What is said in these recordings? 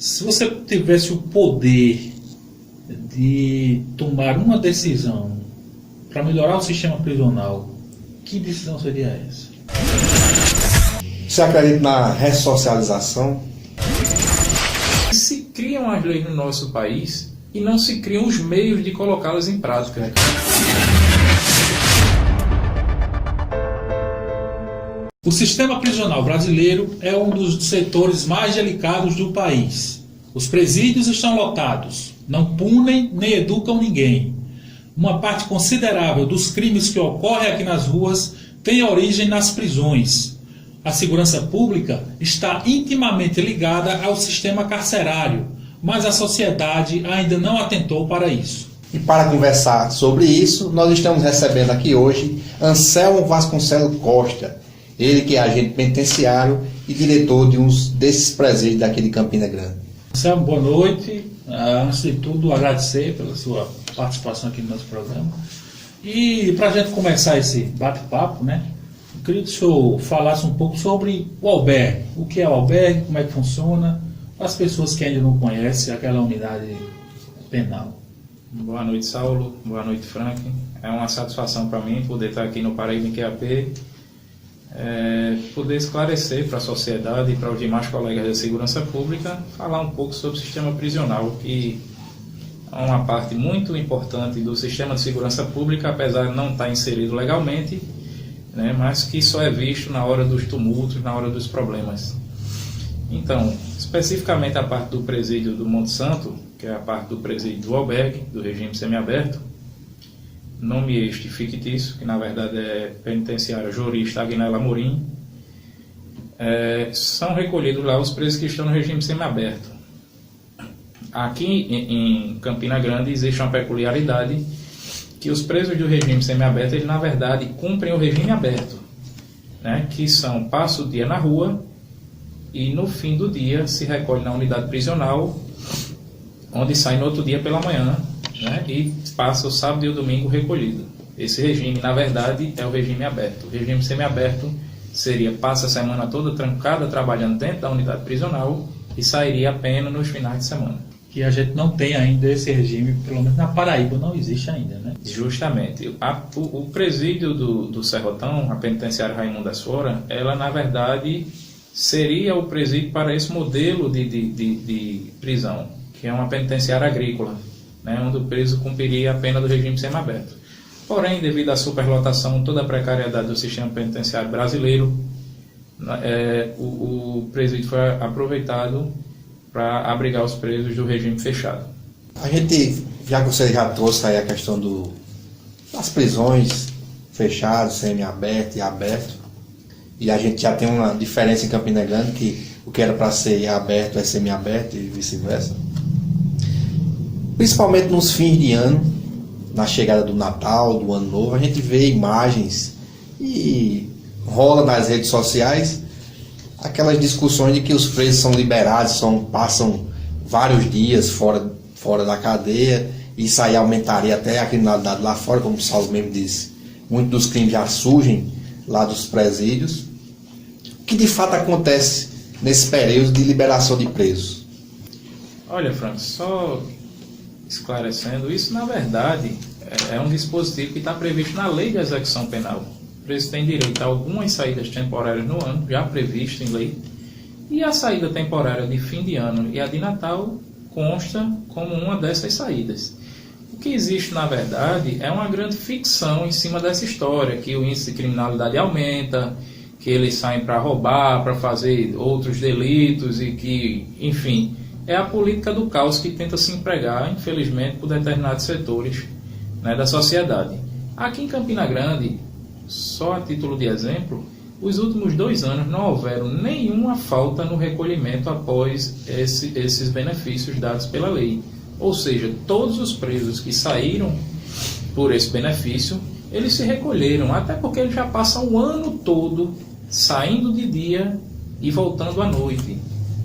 Se você tivesse o poder de tomar uma decisão para melhorar o sistema prisional, que decisão seria essa? Você acredita na ressocialização? Se criam as leis no nosso país e não se criam os meios de colocá-las em prática. O sistema prisional brasileiro é um dos setores mais delicados do país. Os presídios estão lotados, não punem nem educam ninguém. Uma parte considerável dos crimes que ocorrem aqui nas ruas tem origem nas prisões. A segurança pública está intimamente ligada ao sistema carcerário, mas a sociedade ainda não atentou para isso. E para conversar sobre isso, nós estamos recebendo aqui hoje Anselmo Vasconcelos Costa, ele que é agente penitenciário e diretor de um desses presídios daqui de Campina Grande. Anselmo, boa noite. Antes de tudo, agradecer pela sua participação aqui no nosso programa. E para a gente começar esse bate-papo, né? Eu queria que o senhor falasse um pouco sobre o albergue. O que é o albergue, como é que funciona, para as pessoas que ainda não conhecem aquela unidade penal. Boa noite, Saulo. Boa noite, Frank. É uma satisfação para mim poder estar aqui no Paraíba em QAP, poder esclarecer para a sociedade e para os demais colegas da segurança pública, falar um pouco sobre o sistema prisional, que é uma parte muito importante do sistema de segurança pública, apesar de não estar inserido legalmente, né, mas que só é visto na hora dos tumultos, na hora dos problemas. Então, especificamente a parte do presídio do Monte Santo, que é a parte do presídio do albergue, do regime semiaberto, nome este fictício, que na verdade é penitenciária Jurista Aguinaldo Amorim, são recolhidos lá os presos que estão no regime semiaberto. Aqui em Campina Grande existe uma peculiaridade, que os presos do regime semiaberto, eles na verdade cumprem o regime aberto, né, que passa o dia na rua e no fim do dia se recolhe na unidade prisional, onde sai no outro dia pela manhã, né, e passa o sábado e o domingo recolhido. Esse regime, na verdade, é o regime aberto. O regime semiaberto seria, passa a semana toda trancada, trabalhando dentro da unidade prisional e sairia apenas nos finais de semana. Que a gente não tem ainda esse regime, pelo menos na Paraíba não existe ainda, né? Justamente. O presídio do Serrotão, a penitenciária Raimundo das Fora, ela na verdade seria o presídio para esse modelo de prisão, que é uma penitenciária agrícola, né, onde o preso cumpriria a pena do regime semiaberto. Porém, devido à superlotação, toda a precariedade do sistema penitenciário brasileiro, o presídio foi aproveitado para abrigar os presos do regime fechado. A gente, já que você já trouxe aí a questão das prisões fechadas, semi-aberto e aberto, e a gente já tem uma diferença em Campina Grande, que o que era para ser aberto é semi-aberto e vice-versa. Principalmente nos fins de ano, na chegada do Natal, do Ano Novo, a gente vê imagens e rola nas redes sociais aquelas discussões de que os presos são liberados, passam vários dias fora da cadeia, e isso aí aumentaria até a criminalidade lá fora, como o Saulo mesmo disse. Muitos dos crimes já surgem lá dos presídios. O que de fato acontece nesse período de liberação de presos? Olha, Frank, só esclarecendo, isso na verdade é um dispositivo que está previsto na lei de execução penal. O preso tem direito a algumas saídas temporárias no ano, já previsto em lei, e a saída temporária de fim de ano e a de Natal consta como uma dessas saídas. O que existe, na verdade, é uma grande ficção em cima dessa história, que o índice de criminalidade aumenta, que eles saem para roubar, para fazer outros delitos e que, enfim, é a política do caos que tenta se empregar, infelizmente, por determinados setores, né, da sociedade. Aqui em Campina Grande, só a título de exemplo, os últimos 2 anos não houveram nenhuma falta no recolhimento após esses benefícios dados pela lei. Ou seja, todos os presos que saíram por esse benefício, eles se recolheram, até porque eles já passam o ano todo saindo de dia e voltando à noite.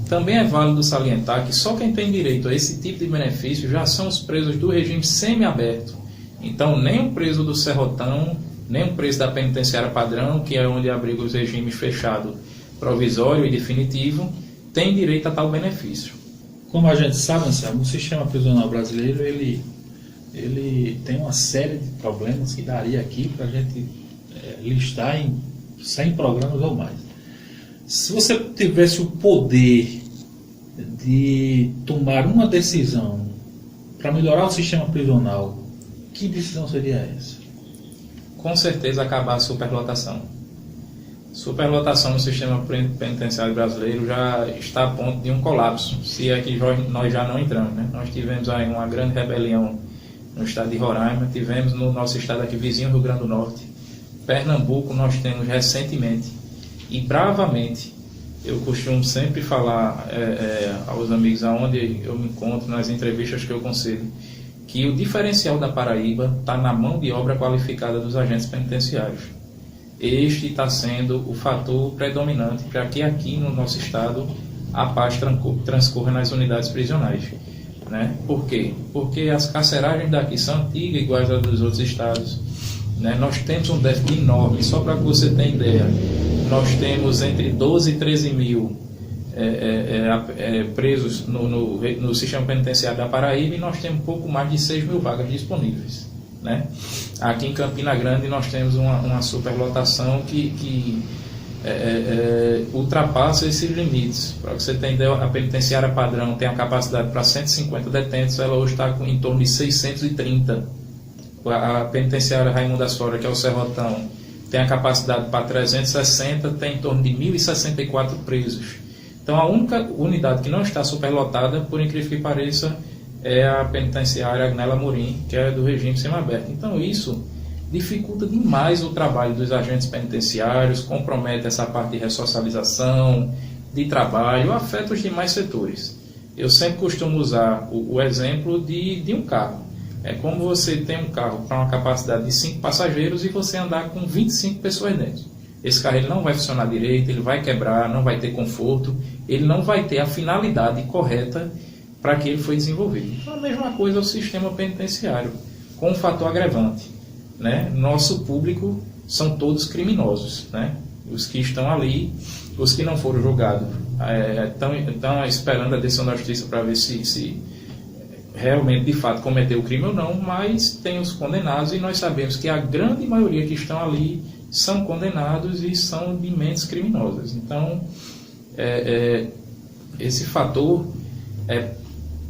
Também é válido salientar que só quem tem direito a esse tipo de benefício já são os presos do regime semiaberto. Então, nem o preso do Serrotão, nem o preso da penitenciária padrão, que é onde abriga os regimes fechado, provisório e definitivo, tem direito a tal benefício. Como a gente sabe, Anselmo, o sistema prisional brasileiro ele tem uma série de problemas que daria aqui para a gente listar em 100 programas ou mais. Se você tivesse o poder de tomar uma decisão para melhorar o sistema prisional, que decisão seria essa? Com certeza acabar a superlotação. Superlotação no sistema penitenciário brasileiro já está a ponto de um colapso, se é que nós já não entramos, né? Nós tivemos aí uma grande rebelião no estado de Roraima, tivemos no nosso estado aqui vizinho, Rio Grande do Norte, Pernambuco nós temos recentemente, e bravamente, eu costumo sempre falar aos amigos aonde eu me encontro, nas entrevistas que eu concedo, que o diferencial da Paraíba está na mão de obra qualificada dos agentes penitenciários. Este está sendo o fator predominante para que aqui no nosso estado a paz transcorra nas unidades prisionais. Né? Por quê? Porque as carceragens daqui são antigas, iguais às dos outros estados. Né? Nós temos um déficit enorme, só para que você tenha ideia, nós temos entre 12 e 13 mil presos no sistema penitenciário da Paraíba e nós temos pouco mais de 6 mil vagas disponíveis. Né? Aqui em Campina Grande nós temos uma superlotação que ultrapassa esses limites. Para que você tenha ideia, a penitenciária padrão tem a capacidade para 150 detentos, ela hoje está em torno de 630. A penitenciária Raimundo das Flores, que é o Serrotão, tem a capacidade para 360, tem em torno de 1.064 presos. Então a única unidade que não está superlotada, por incrível que pareça, é a penitenciária Agnella Amorim, que é do regime semiaberto. Então isso dificulta demais o trabalho dos agentes penitenciários, compromete essa parte de ressocialização, de trabalho, afeta os demais setores. Eu sempre costumo usar o exemplo de um carro. É como você tem um carro para uma capacidade de 5 passageiros e você andar com 25 pessoas dentro. Esse carro ele não vai funcionar direito, ele vai quebrar, não vai ter conforto, ele não vai ter a finalidade correta para que ele foi desenvolvido. Então, a mesma coisa é o sistema penitenciário, com um fator agravante. Né? Nosso público são todos criminosos. Né? Os que estão ali, os que não foram julgados, estão esperando a decisão da justiça para ver se realmente, de fato, cometeu o crime ou não, mas tem os condenados e nós sabemos que a grande maioria que estão ali são condenados e são de mentes criminosas. Então, esse fator é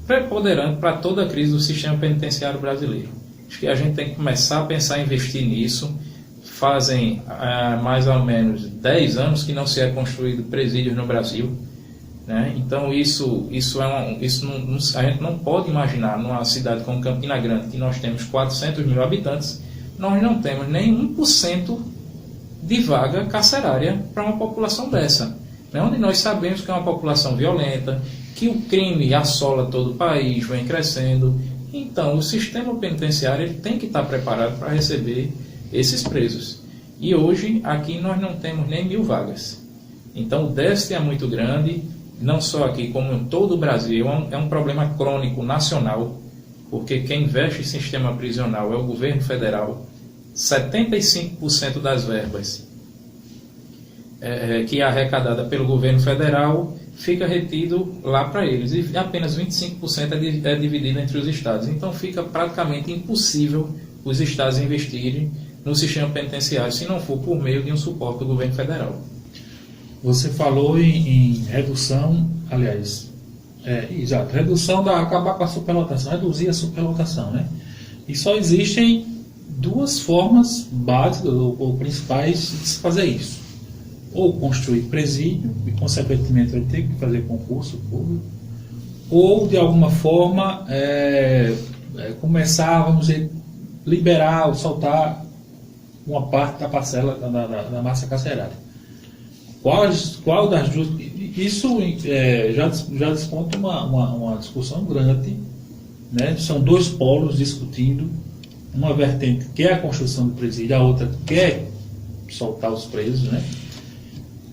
preponderante para toda a crise do sistema penitenciário brasileiro. Acho que a gente tem que começar a pensar em investir nisso. Fazem mais ou menos 10 anos que não se é construído presídios no Brasil. Né? Então a gente não pode imaginar numa cidade como Campina Grande, que nós temos 400 mil habitantes, nós não temos nem 1% de vaga carcerária para uma população dessa. Né? Onde nós sabemos que é uma população violenta, que o crime assola todo o país, vem crescendo. Então, o sistema penitenciário ele tem que estar preparado para receber esses presos. E hoje, aqui, nós não temos nem 1.000 vagas. Então, o déficit é muito grande, não só aqui, como em todo o Brasil. É um problema crônico nacional, porque quem investe em sistema prisional é o governo federal. 75% das verbas que é arrecadada pelo governo federal fica retido lá para eles, e apenas 25% é dividido entre os estados. Então fica praticamente impossível os estados investirem no sistema penitenciário se não for por meio de um suporte do governo federal. Você falou em redução, aliás, exato, acabar com a superlotação, reduzir a superlotação, né? E só existem duas formas básicas ou principais de se fazer isso. Ou construir presídio, e consequentemente vai ter que fazer concurso público, ou de alguma forma começar, vamos dizer, liberar ou soltar uma parte da parcela da massa carcerária. Qual das duas? Isso já desponta uma discussão grande, né? São dois polos discutindo, uma vertente quer a construção do presídio, a outra quer soltar os presos, né?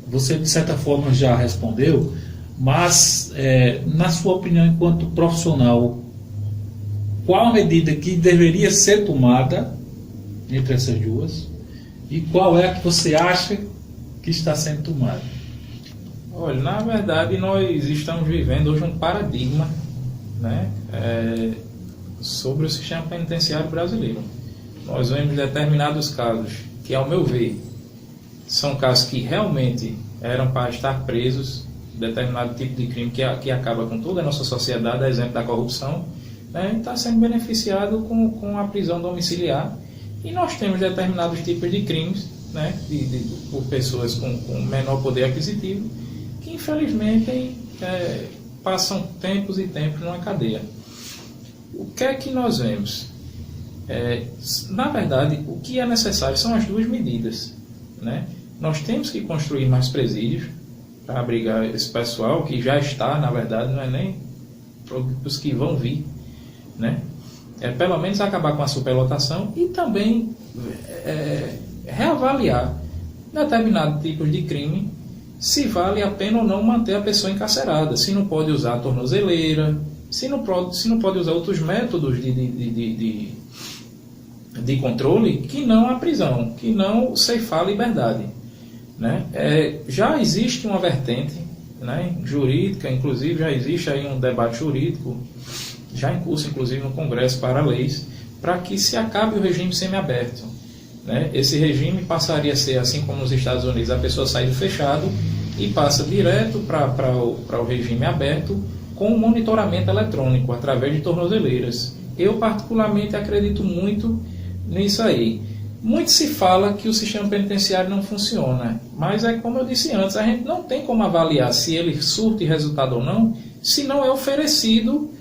Você, de certa forma, já respondeu, mas, na sua opinião, enquanto profissional, qual a medida que deveria ser tomada entre essas duas e qual é a que você acha que está sendo tomada? Olha, na verdade nós estamos vivendo hoje um paradigma, né, sobre o sistema penitenciário brasileiro. Nós vemos determinados casos que, ao meu ver, são casos que realmente eram para estar presos, determinado tipo de crime que acaba com toda a nossa sociedade, exemplo da corrupção, né, está sendo beneficiado com a prisão domiciliar. E nós temos determinados tipos de crimes, né, por pessoas com menor poder aquisitivo, que infelizmente passam tempos e tempos numa cadeia. O que é que nós vemos? Na verdade, o que é necessário são as duas medidas, né? Nós temos que construir mais presídios para abrigar esse pessoal que já está, na verdade, não é nem para os que vão vir, né? Pelo menos acabar com a superlotação e também reavaliar determinados tipos de crime, se vale a pena ou não manter a pessoa encarcerada, se não pode usar a tornozeleira, se não pode usar outros métodos de controle que não a prisão, que não ceifar a liberdade, né? Já existe uma vertente, né, jurídica, inclusive já existe aí um debate jurídico, já em curso inclusive no Congresso para leis, para que se acabe o regime semiaberto, né? Esse regime passaria a ser, assim como nos Estados Unidos, a pessoa sai do fechado e passa direto para o regime aberto, com monitoramento eletrônico, através de tornozeleiras. Eu particularmente acredito muito nisso aí. Muito se fala que o sistema penitenciário não funciona, mas como eu disse antes, a gente não tem como avaliar se ele surte resultado ou não, se não é oferecido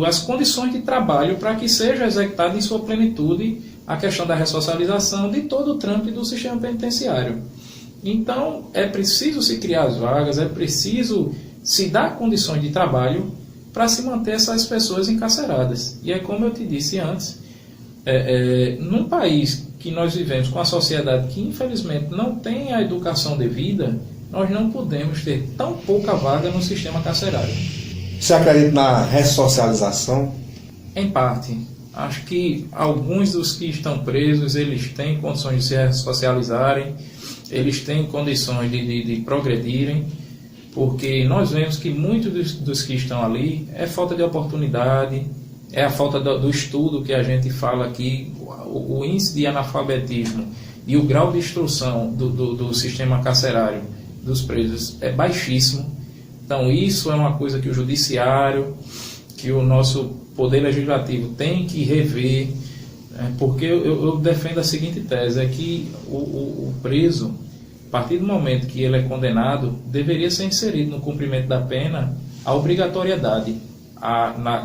as condições de trabalho para que seja executada em sua plenitude a questão da ressocialização de todo o trâmite do sistema penitenciário. Então, é preciso se criar as vagas, é preciso se dar condições de trabalho para se manter essas pessoas encarceradas. E como eu te disse antes, num país que nós vivemos com a sociedade que infelizmente não tem a educação devida, nós não podemos ter tão pouca vaga no sistema carcerário. Você acredita na ressocialização? Em parte. Acho que alguns dos que estão presos, eles têm condições de se ressocializarem, eles têm condições de progredirem, porque nós vemos que muitos dos que estão ali é falta de oportunidade, é a falta do estudo que a gente fala aqui, o índice de analfabetismo e o grau de instrução do sistema carcerário dos presos é baixíssimo. Então isso é uma coisa que o judiciário, que o nosso poder legislativo tem que rever, porque eu defendo a seguinte tese, é que o preso, a partir do momento que ele é condenado, deveria ser inserido no cumprimento da pena a obrigatoriedade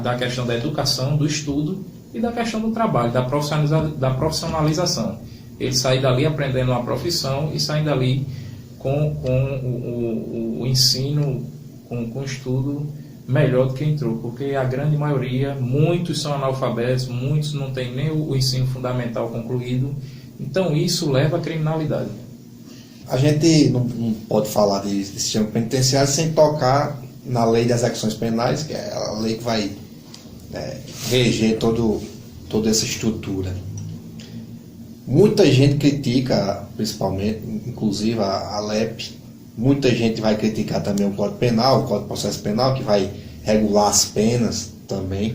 da questão da educação, do estudo e da questão do trabalho, da profissionalização. Ele sair dali aprendendo uma profissão e sair dali com o ensino, com o estudo melhor do que entrou, porque a grande maioria, muitos são analfabetos, muitos não têm nem o ensino fundamental concluído, então isso leva à criminalidade. A gente não pode falar de sistema penitenciário sem tocar na lei das execuções penais, que é a lei que vai reger toda essa estrutura. Muita gente critica, principalmente, inclusive a LEP, muita gente vai criticar também o Código Penal, o Código de Processo Penal, que vai regular as penas também.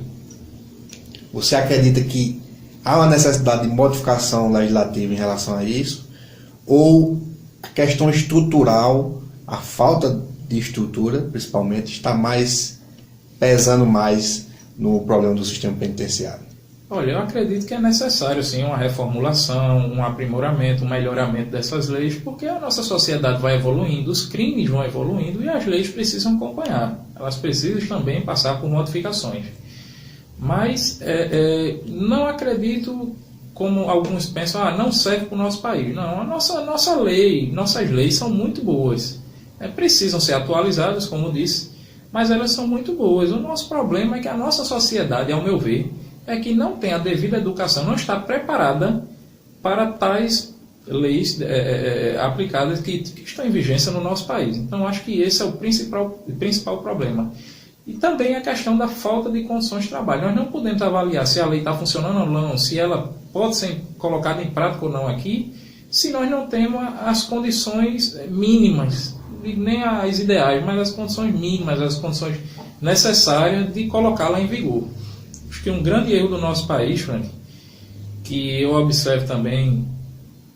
Você acredita que há uma necessidade de modificação legislativa em relação a isso? Ou a questão estrutural, a falta de estrutura, principalmente, está pesando mais no problema do sistema penitenciário? Olha, eu acredito que é necessário, sim, uma reformulação, um aprimoramento, um melhoramento dessas leis, porque a nossa sociedade vai evoluindo, os crimes vão evoluindo e as leis precisam acompanhar. Elas precisam também passar por modificações. Mas não acredito, como alguns pensam, não serve para o nosso país. Não, nossas leis são muito boas. Precisam ser atualizadas, como disse, mas elas são muito boas. O nosso problema é que a nossa sociedade, ao meu ver, é que não tem a devida educação, não está preparada para tais leis aplicadas que estão em vigência no nosso país. Então, acho que esse é o principal problema. E também a questão da falta de condições de trabalho. Nós não podemos avaliar se a lei está funcionando ou não, se ela pode ser colocada em prática ou não aqui, se nós não temos as condições mínimas digo nem as ideais, mas as condições mínimas, as condições necessárias de colocá-la em vigor. Acho que um grande erro do nosso país, Frank, que eu observo também,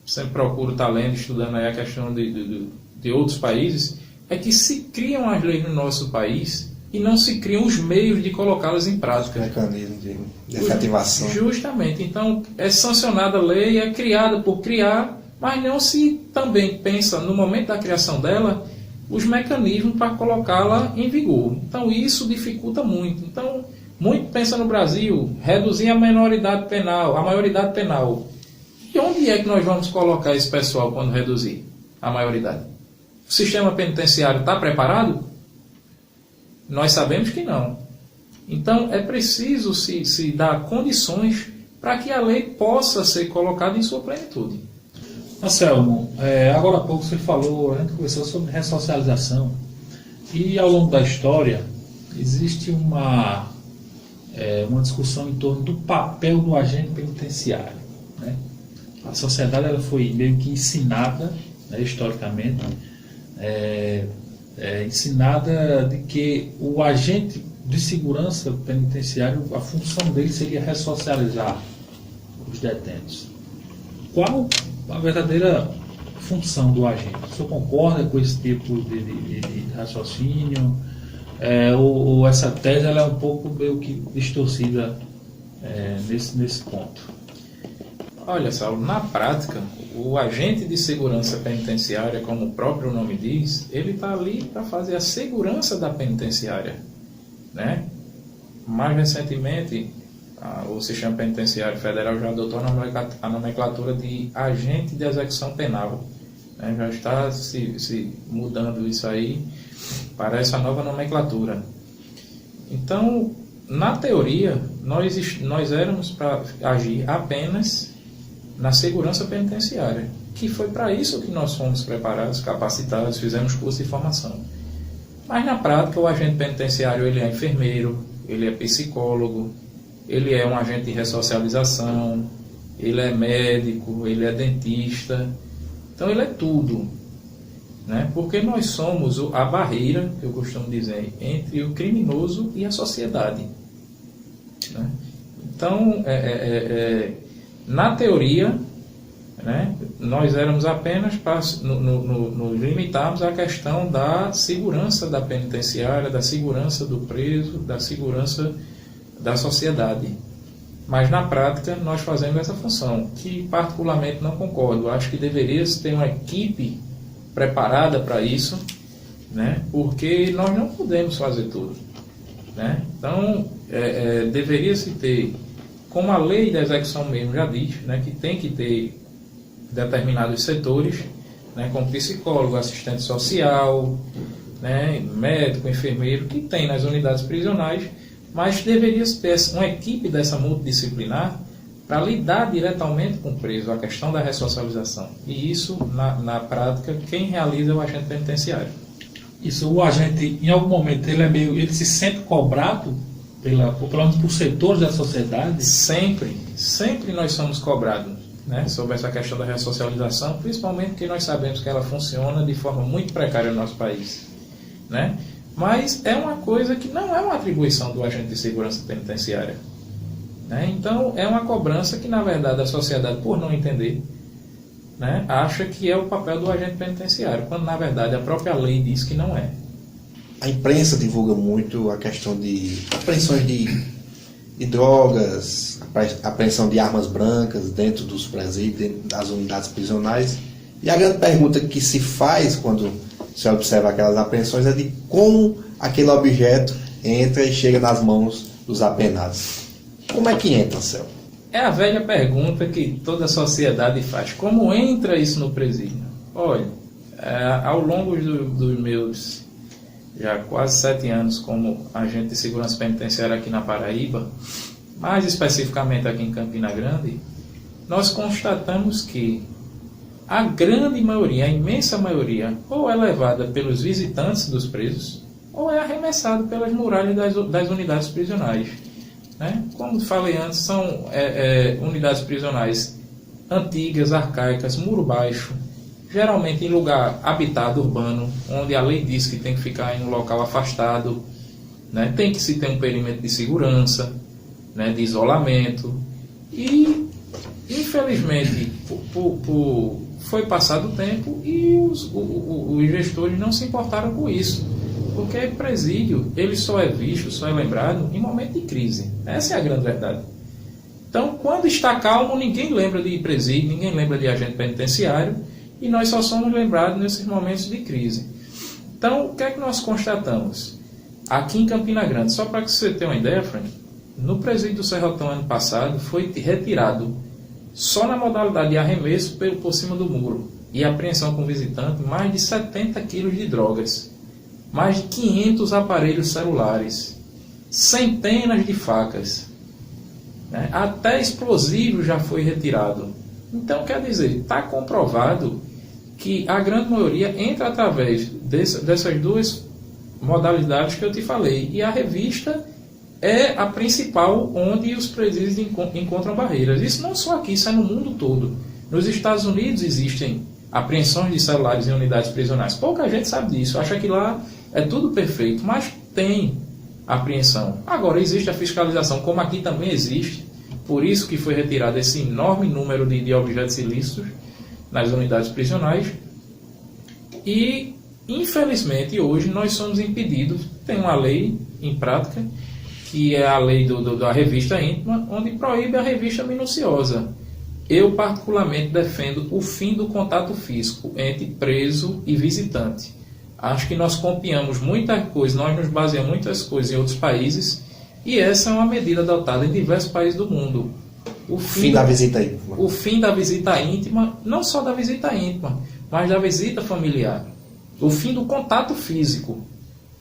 sempre procuro estar lendo, estudando aí a questão de outros países, é que se criam as leis no nosso país e não se criam os meios de colocá-las em prática. Mecanismo de efetivação. Justamente. Então, é sancionada a lei, é criada por criar, mas não se também pensa, no momento da criação dela, os mecanismos para colocá-la em vigor. Então, isso dificulta muito. Então, muito pensa no Brasil, reduzir a maioridade penal. E onde é que nós vamos colocar esse pessoal quando reduzir a maioridade? O sistema penitenciário está preparado? Nós sabemos que não. Então, é preciso se dar condições para que a lei possa ser colocada em sua plenitude. Anselmo, agora há pouco você falou, a gente conversou sobre ressocialização. E ao longo da história, existe uma discussão em torno do papel do agente penitenciário, né? A sociedade ela foi meio que ensinada, né, historicamente, ensinada de que o agente de segurança penitenciário, a função dele seria ressocializar os detentos. Qual a verdadeira função do agente? O senhor concorda com esse tipo de raciocínio? Ou essa tese ela é um pouco meio que distorcida nesse ponto? Olha, Saulo, na prática, o agente de segurança penitenciária, como o próprio nome diz, ele está ali para fazer a segurança da penitenciária, né? Mais recentemente, o Sistema Penitenciário Federal já adotou a nomenclatura de agente de execução penal, né? Já está se mudando isso aí para essa nova nomenclatura. Então, na teoria, nós éramos para agir apenas na segurança penitenciária, que foi para isso que nós fomos preparados, capacitados, fizemos curso de formação. Mas na prática o agente penitenciário ele é enfermeiro, ele é psicólogo, ele é um agente de ressocialização, ele é médico, ele é dentista, então ele é tudo, né? Porque nós somos a barreira, que eu costumo dizer, entre o criminoso e a sociedade, né? Então, na teoria, né, nós éramos apenas para nos limitarmos à questão da segurança da penitenciária, da segurança do preso, da segurança da sociedade. Mas na prática nós fazemos essa função, que particularmente não concordo. Acho que deveria ter uma equipe preparada para isso, né, porque nós não podemos fazer tudo, né? Então, deveria-se ter, como a lei da execução mesmo já diz, né, que tem que ter determinados setores, né, como psicólogo, assistente social, né, médico, enfermeiro, que tem nas unidades prisionais, mas deveria ter uma equipe dessa multidisciplinar para lidar diretamente com o preso, a questão da ressocialização. E isso, na prática, quem realiza é o agente penitenciário. Isso, o agente, em algum momento, ele se sente cobrado pelo menos por setores da sociedade? Sempre nós somos cobrados, né, sobre essa questão da ressocialização, principalmente porque nós sabemos que ela funciona de forma muito precária no nosso país, né? Mas é uma coisa que não é uma atribuição do agente de segurança penitenciária, né? Então é uma cobrança que, na verdade, a sociedade, por não entender, né, acha que é o papel do agente penitenciário, quando na verdade a própria lei diz que não é. A imprensa divulga muito a questão de apreensões de drogas, apreensão de armas brancas dentro dos presídios, dentro das unidades prisionais. E a grande pergunta que se faz quando se observa aquelas apreensões é de como aquele objeto entra e chega nas mãos dos apenados. Como é que entra, Anselmo? É a velha pergunta que toda a sociedade faz. Como entra isso no presídio? Olha, ao longo dos meus já quase 7 anos como agente de segurança penitenciária aqui na Paraíba, mais especificamente aqui em Campina Grande, nós constatamos que a grande maioria, a imensa maioria, ou é levada pelos visitantes dos presos, ou é arremessada pelas muralhas das unidades prisionais, né? Como falei antes, são unidades prisionais antigas, arcaicas, muro baixo, geralmente em lugar habitado, urbano, onde a lei diz que tem que ficar em um local afastado, né? Tem que se ter um perímetro de segurança, né? De isolamento. E, infelizmente, foi passado o tempo e os gestores não se importaram com isso. Porque presídio, ele só é visto, só é lembrado em momento de crise. Essa é a grande verdade. Então, quando está calmo, ninguém lembra de presídio, ninguém lembra de agente penitenciário, e nós só somos lembrados nesses momentos de crise. Então, o que é que nós constatamos? Aqui em Campina Grande, só para que você tenha uma ideia, Frank, no presídio do Serrotão ano passado, foi retirado, só na modalidade de arremesso por cima do muro e apreensão com visitante, mais de 70 quilos de drogas, mais de 500 aparelhos celulares, centenas de facas, né? Até explosivo já foi retirado. Então, quer dizer, está comprovado que a grande maioria entra através dessas duas modalidades que eu te falei. E a revista é a principal onde os presídios encontram barreiras. Isso não só aqui, isso é no mundo todo. Nos Estados Unidos existem apreensões de celulares em unidades prisionais. Pouca gente sabe disso, acha que lá é tudo perfeito, mas tem apreensão. Agora, existe a fiscalização, como aqui também existe, por isso que foi retirado esse enorme número de objetos ilícitos nas unidades prisionais. E, infelizmente, hoje nós somos impedidos, tem uma lei em prática, que é a lei da revista íntima, onde proíbe a revista minuciosa. Eu, particularmente, defendo o fim do contato físico entre preso e visitante. Acho que nós copiamos muita coisa, nós nos baseamos muitas coisas em outros países, e essa é uma medida adotada em diversos países do mundo. O fim da visita íntima. O fim da visita íntima, não só da visita íntima, mas da visita familiar. O fim do contato físico.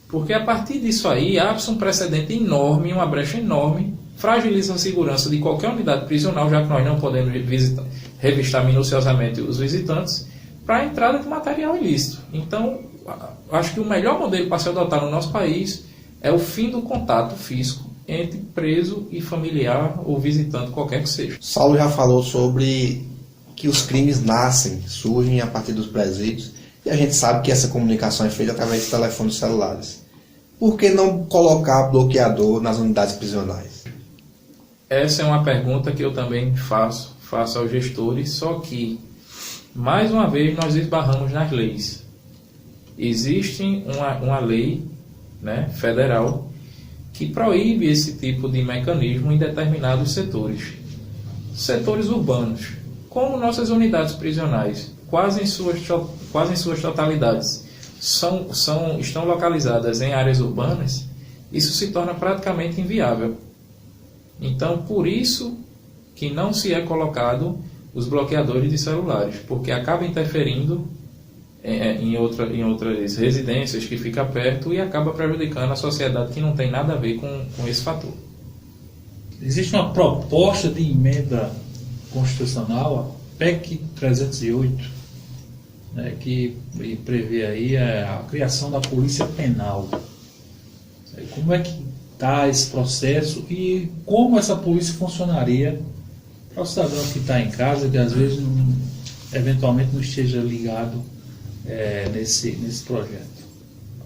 Porque a partir disso aí, abre-se um precedente enorme, uma brecha enorme, fragiliza a segurança de qualquer unidade prisional, já que nós não podemos revistar minuciosamente os visitantes, para a entrada de material ilícito. Então, acho que o melhor modelo para se adotar no nosso país é o fim do contato físico entre preso e familiar ou visitante, qualquer que seja. Saulo já falou sobre que os crimes surgem a partir dos presídios, e a gente sabe que essa comunicação é feita através de telefones celulares. Por que não colocar bloqueador nas unidades prisionais? Essa é uma pergunta que eu também faço aos gestores, só que, mais uma vez, nós esbarramos nas leis. Existe uma lei, né, federal que proíbe esse tipo de mecanismo em determinados setores. Setores urbanos, como nossas unidades prisionais, quase em suas totalidades, estão localizadas em áreas urbanas, isso se torna praticamente inviável. Então, por isso que não se é colocado os bloqueadores de celulares, porque acaba interferindo em outras residências que fica perto e acaba prejudicando a sociedade que não tem nada a ver com esse fator. Existe uma proposta de emenda constitucional, a PEC 308, né, que prevê aí a criação da polícia penal. Como é que está esse processo e como essa polícia funcionaria para o cidadão que está em casa, que às vezes eventualmente não esteja ligado nesse projeto?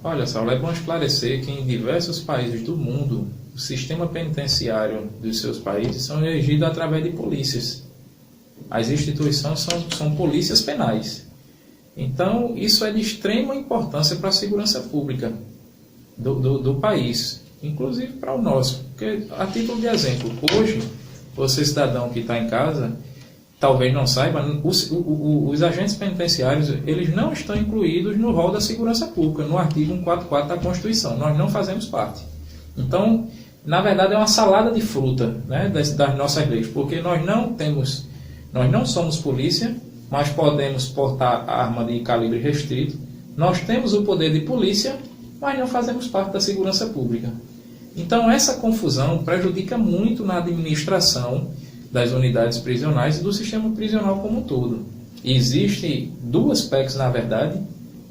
Olha, Saulo, é bom esclarecer que em diversos países do mundo o sistema penitenciário dos seus países são regidos através de polícias. As instituições são polícias penais. Então, isso é de extrema importância para a segurança pública do país, inclusive para o nosso. Porque, a título de exemplo, hoje, você cidadão que está em casa, talvez não saiba, os agentes penitenciários, eles não estão incluídos no rol da segurança pública, no artigo 144 da Constituição. Nós não fazemos parte. Então, na verdade, é uma salada de fruta, né, das nossas leis, porque nós não somos polícia, mas podemos portar arma de calibre restrito. Nós temos o poder de polícia, mas não fazemos parte da segurança pública. Então, essa confusão prejudica muito na administração das unidades prisionais e do sistema prisional como um todo. Existem duas PECs, na verdade,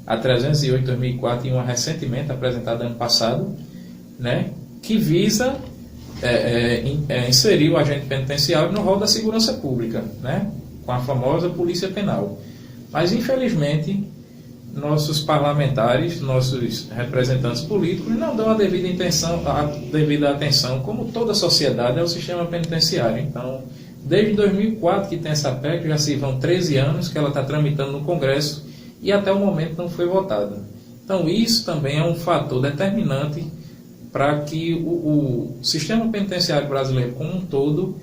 a 308/2004 e uma recentemente apresentada ano passado, né, que visa inserir o agente penitenciário no rol da segurança pública, né, com a famosa polícia penal. Mas, infelizmente, nossos parlamentares, nossos representantes políticos não dão a devida atenção, como toda a sociedade, ao sistema penitenciário. Então, desde 2004 que tem essa PEC, já se vão 13 anos que ela está tramitando no Congresso e até o momento não foi votada. Então, isso também é um fator determinante para que o sistema penitenciário brasileiro como um todo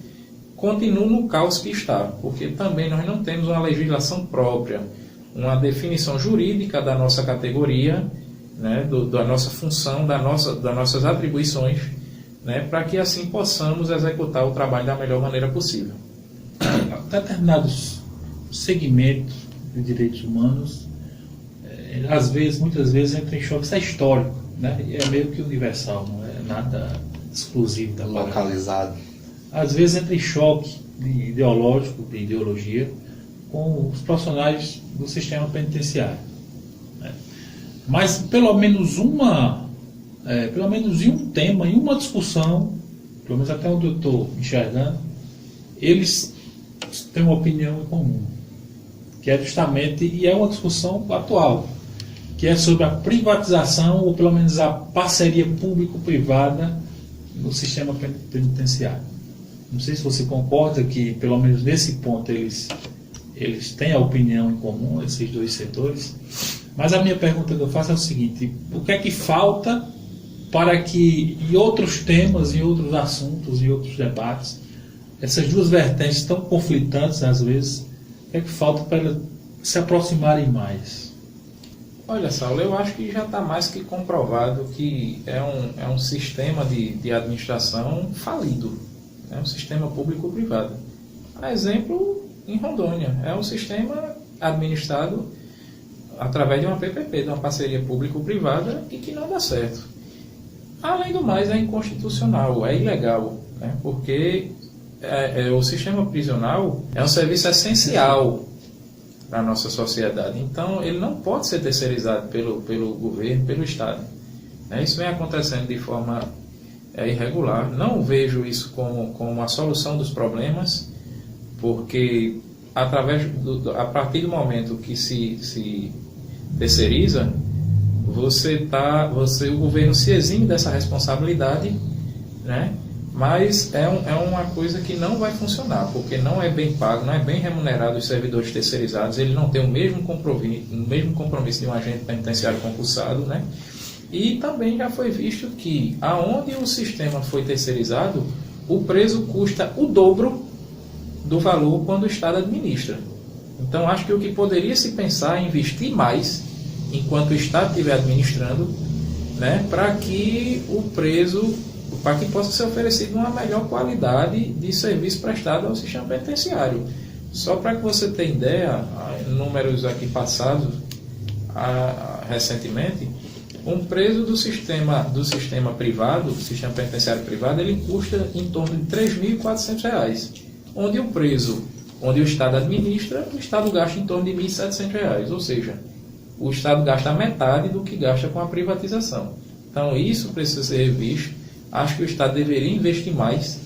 continue no caos que está, porque também nós não temos uma legislação própria, uma definição jurídica da nossa categoria, né, da nossa função, das nossas atribuições, né, para que assim possamos executar o trabalho da melhor maneira possível. Determinados segmentos de direitos humanos, muitas vezes entram em choque. Isso é histórico, né? E é meio que universal, não é nada exclusivo da parada. Localizado. Às vezes entra em choque ideológico, de ideologia, com os profissionais do sistema penitenciário, né? Mas pelo menos em um tema, em uma discussão, pelo menos até onde eu estou enxergando, eles têm uma opinião em comum, que é justamente, e é uma discussão atual, que é sobre a privatização, ou pelo menos a parceria público-privada no sistema penitenciário. Não sei se você concorda que, pelo menos nesse ponto, eles têm a opinião em comum, esses dois setores. Mas a minha pergunta que eu faço é o seguinte: o que é que falta para que, em outros temas, em outros assuntos, em outros debates, essas duas vertentes tão conflitantes, às vezes, o que é que falta para elas se aproximarem mais? Olha, Saulo, eu acho que já está mais que comprovado que é um sistema de administração falido. É um sistema público-privado. A exemplo, em Rondônia, é um sistema administrado através de uma PPP, de uma parceria público-privada, e que não dá certo. Além do mais, é inconstitucional, é ilegal, né? Porque o sistema prisional é um serviço essencial para a nossa sociedade. Então, ele não pode ser terceirizado pelo governo, pelo Estado, né? Isso vem acontecendo de forma irregular. Não vejo isso como a solução dos problemas, porque a partir do momento que se terceiriza, o governo se exime dessa responsabilidade, né? Mas é uma coisa que não vai funcionar, porque não é bem pago, não é bem remunerado os servidores terceirizados, eles não têm o mesmo compromisso de um agente penitenciário concursado, né? E também já foi visto que, aonde o sistema foi terceirizado, o preso custa o dobro do valor quando o Estado administra. Então, acho que o que poderia se pensar é investir mais, enquanto o Estado estiver administrando, né, para que possa ser oferecido uma melhor qualidade de serviço prestado ao sistema penitenciário. Só para que você tenha ideia, números aqui passados, recentemente, um preso do sistema privado, do sistema penitenciário privado, ele custa em torno de R$ 3.400, onde o Estado administra, o Estado gasta em torno de R$ 1.700, ou seja, o Estado gasta a metade do que gasta com a privatização. Então, isso precisa ser revisto. Acho que o Estado deveria investir mais,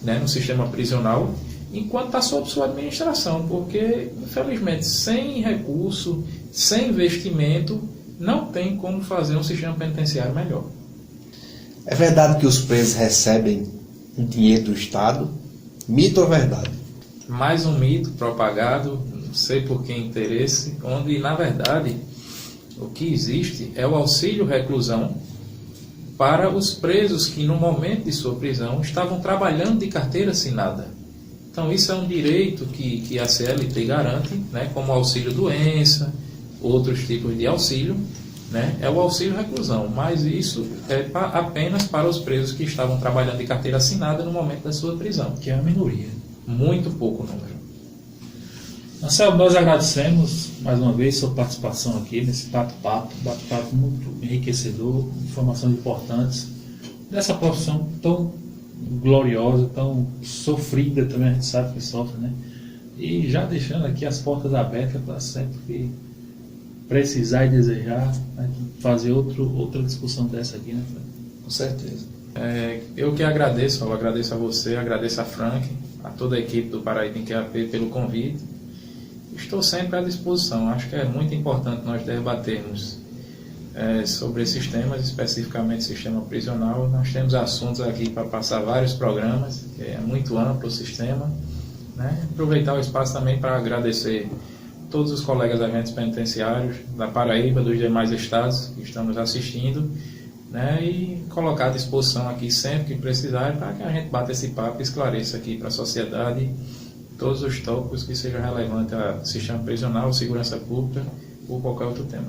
né, no sistema prisional, enquanto está sob sua administração, porque, infelizmente, sem recurso, sem investimento, não tem como fazer um sistema penitenciário melhor. É verdade que os presos recebem dinheiro do Estado? Mito ou verdade? Mais um mito propagado, não sei por que interesse, onde, na verdade, o que existe é o auxílio reclusão para os presos que, no momento de sua prisão, estavam trabalhando de carteira assinada. Então, isso é um direito que a CLT garante, né, como auxílio doença, outros tipos de auxílio, né, é o auxílio reclusão, mas isso é apenas para os presos que estavam trabalhando de carteira assinada no momento da sua prisão. Que é a minoria. Muito pouco número. Anselmo, nós agradecemos mais uma vez sua participação aqui nesse bate-papo muito enriquecedor, informações importantes, dessa profissão tão gloriosa, tão sofrida também, a gente sabe que sofre, né? E já deixando aqui as portas abertas para sempre que precisar e desejar, né, fazer outra discussão dessa aqui, né, Frank? Com certeza. Eu que agradeço, agradeço a você, agradeço a Frank, a toda a equipe do Paraíba em QAP pelo convite. Estou sempre à disposição. Acho que é muito importante nós debatermos sobre esses temas, especificamente sistema prisional. Nós temos assuntos aqui para passar vários programas, é muito amplo o sistema, né? Aproveitar o espaço também para agradecer todos os colegas agentes penitenciários da Paraíba, dos demais estados que estão nos assistindo, né? E colocar à disposição aqui sempre que precisar para que a gente bata esse papo e esclareça aqui para a sociedade todos os tópicos que sejam relevantes ao sistema prisional, segurança pública ou qualquer outro tema.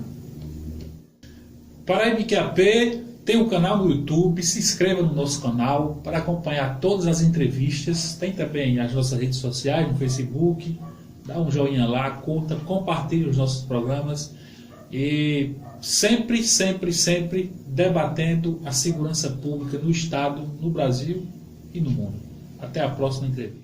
Paraíba IQAP tem um canal no YouTube, se inscreva no nosso canal para acompanhar todas as entrevistas, tem também as nossas redes sociais, no Facebook, dá um joinha lá, curta, compartilhe os nossos programas e sempre debatendo a segurança pública no Estado, no Brasil e no mundo. Até a próxima entrevista.